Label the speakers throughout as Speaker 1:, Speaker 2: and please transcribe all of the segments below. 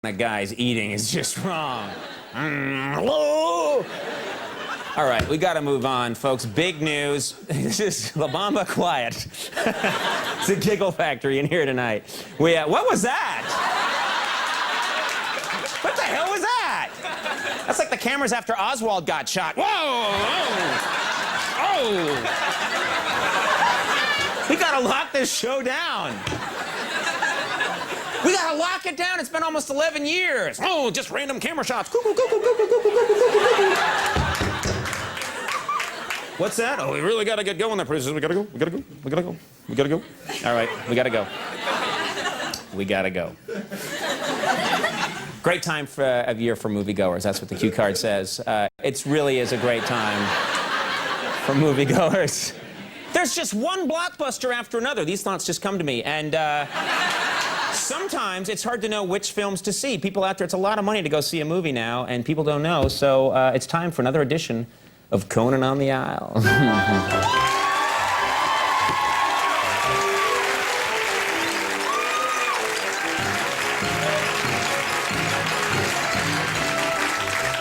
Speaker 1: A guy's eating is just wrong. Hello? All right, we got to move on, folks. Big news. This is La Bamba Quiet. It's a giggle factory in here tonight. What was that? What the hell was that? That's like the cameras after Oswald got shot. Whoa! Oh! We got to lock this show down. We gotta lock it down. It's been almost 11 years. Oh, just random camera shots. What's that? Oh, we really gotta get going there, producers. We gotta go. We gotta go. We gotta go. We gotta go. All right, we gotta go. We gotta go. Great time of year for moviegoers. That's what the cue card says. It really is a great time for moviegoers. There's just one blockbuster after another. These thoughts just come to me, and sometimes it's hard to know which films to see. People out there, it's a lot of money to go see a movie now, and people don't know, so it's time for another edition of Conan on the Aisle. All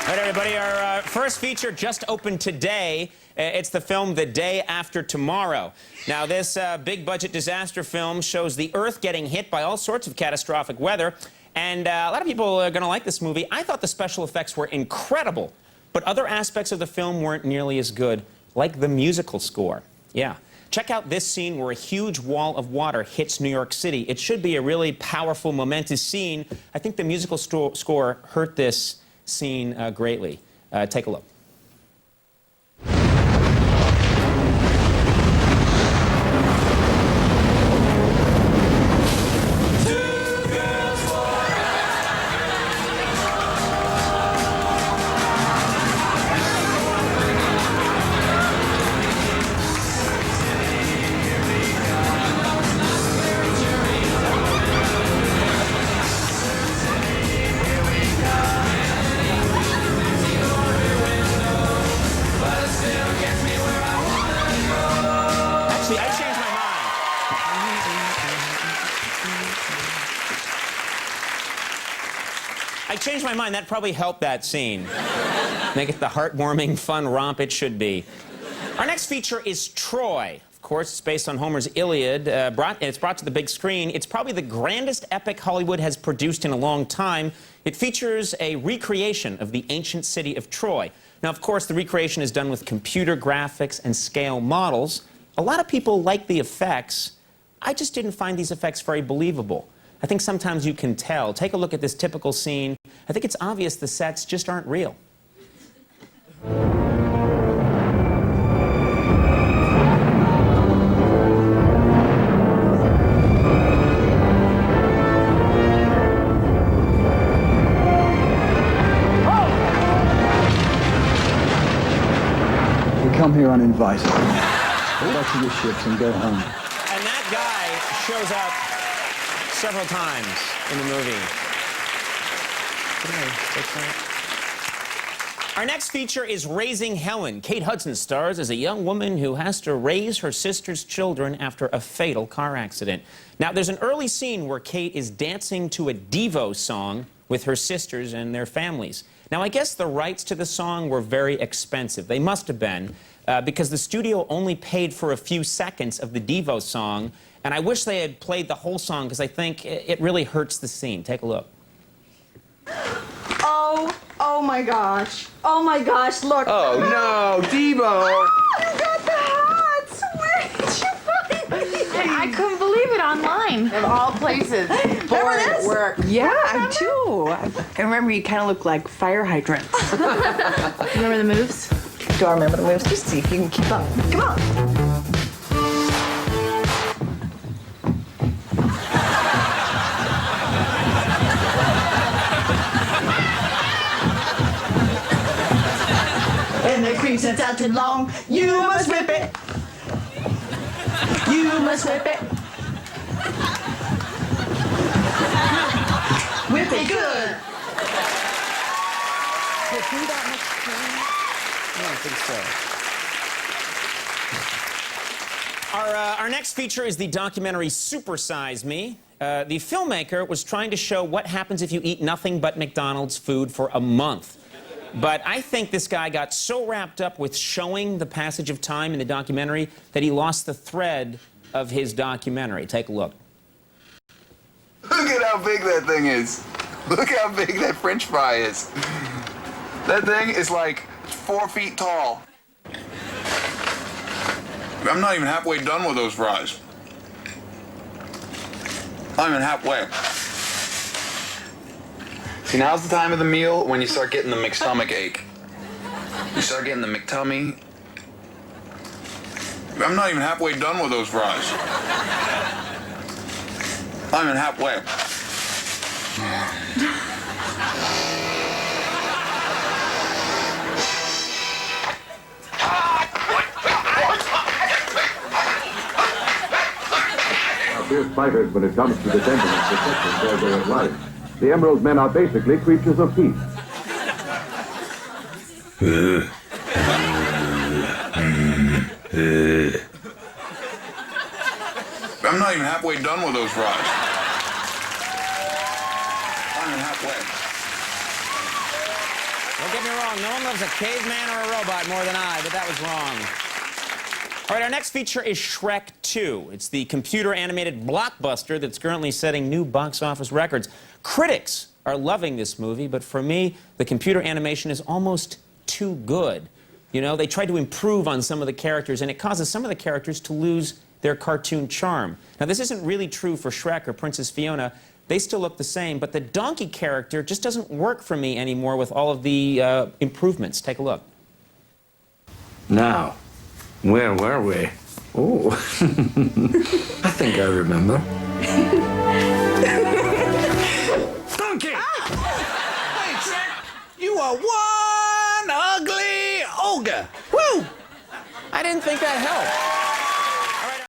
Speaker 1: right, everybody, our first feature just opened today. It's the film The Day After Tomorrow. Now, this big-budget disaster film shows the Earth getting hit by all sorts of catastrophic weather, and a lot of people are going to like this movie. I thought the special effects were incredible, but other aspects of the film weren't nearly as good, like the musical score. Yeah. Check out this scene where a huge wall of water hits New York City. It should be a really powerful, momentous scene. I think the musical score hurt this scene greatly. Take a look. I changed my mind. That probably helped that scene. Make it the heartwarming, fun romp it should be. Our next feature is Troy. Of course, it's based on Homer's Iliad. It's brought to the big screen. It's probably the grandest epic Hollywood has produced in a long time. It features a recreation of the ancient city of Troy. Now, of course, the recreation is done with computer graphics and scale models. A lot of people like the effects. I just didn't find these effects very believable. I think sometimes you can tell. Take a look at this typical scene. I think it's obvious the sets just aren't real.
Speaker 2: We come here uninvited. Go back to your ships and go home.
Speaker 1: And that guy shows up several times in the movie. Our next feature is Raising Helen. Kate Hudson stars as a young woman who has to raise her sister's children after a fatal car accident. Now, there's an early scene where Kate is dancing to a Devo song with her sisters and their families. Now, I guess the rights to the song were very expensive. They must have been, because the studio only paid for a few seconds of the Devo song, and I wish they had played the whole song because I think it really hurts the scene. Take a look.
Speaker 3: Oh my gosh. Oh my gosh, look.
Speaker 4: Oh no, Devo!
Speaker 3: Oh, you got the hats! Where did you find these?
Speaker 5: I couldn't believe it online.
Speaker 6: Of all places.
Speaker 3: Remember this?
Speaker 6: Work.
Speaker 5: Yeah, I do. I remember you kind of look like fire hydrants. Remember the moves?
Speaker 3: Do I remember the moves? Just see if you can keep up. Come on. And the cream sets out too long. You must whip it. You must whip it. Whip it good.
Speaker 1: I don't think so. Our next feature is the documentary Super Size Me. The filmmaker was trying to show what happens if you eat nothing but McDonald's food for a month. But I think this guy got so wrapped up with showing the passage of time in the documentary that he lost the thread of his documentary. Take a look.
Speaker 4: Look at how big that thing is. Look how big that French fry is. That thing is like 4 feet tall. I'm not even halfway done with those fries. Not even halfway. See, now's the time of the meal when you start getting the McStomach ache. You start getting the McTummy. I'm not even halfway done with those fries. Not even halfway.
Speaker 6: Fierce fighters when it comes to defending and protecting their way of life. The Emerald Men are basically creatures of peace.
Speaker 4: I'm not even halfway done with those fries. Not even halfway.
Speaker 1: Don't get me wrong, no one loves a caveman or a robot more than I, but that was wrong. All right, our next feature is Shrek 2. It's the computer-animated blockbuster that's currently setting new box office records. Critics are loving this movie, but for me, the computer animation is almost too good. You know, they tried to improve on some of the characters, and it causes some of the characters to lose their cartoon charm. Now, this isn't really true for Shrek or Princess Fiona. They still look the same, but the donkey character just doesn't work for me anymore with all of the improvements. Take a look.
Speaker 7: Now, where were we? Oh, I think I remember. Donkey!
Speaker 8: Hey, Shrek, you are one ugly ogre. Woo!
Speaker 1: I didn't think that helped.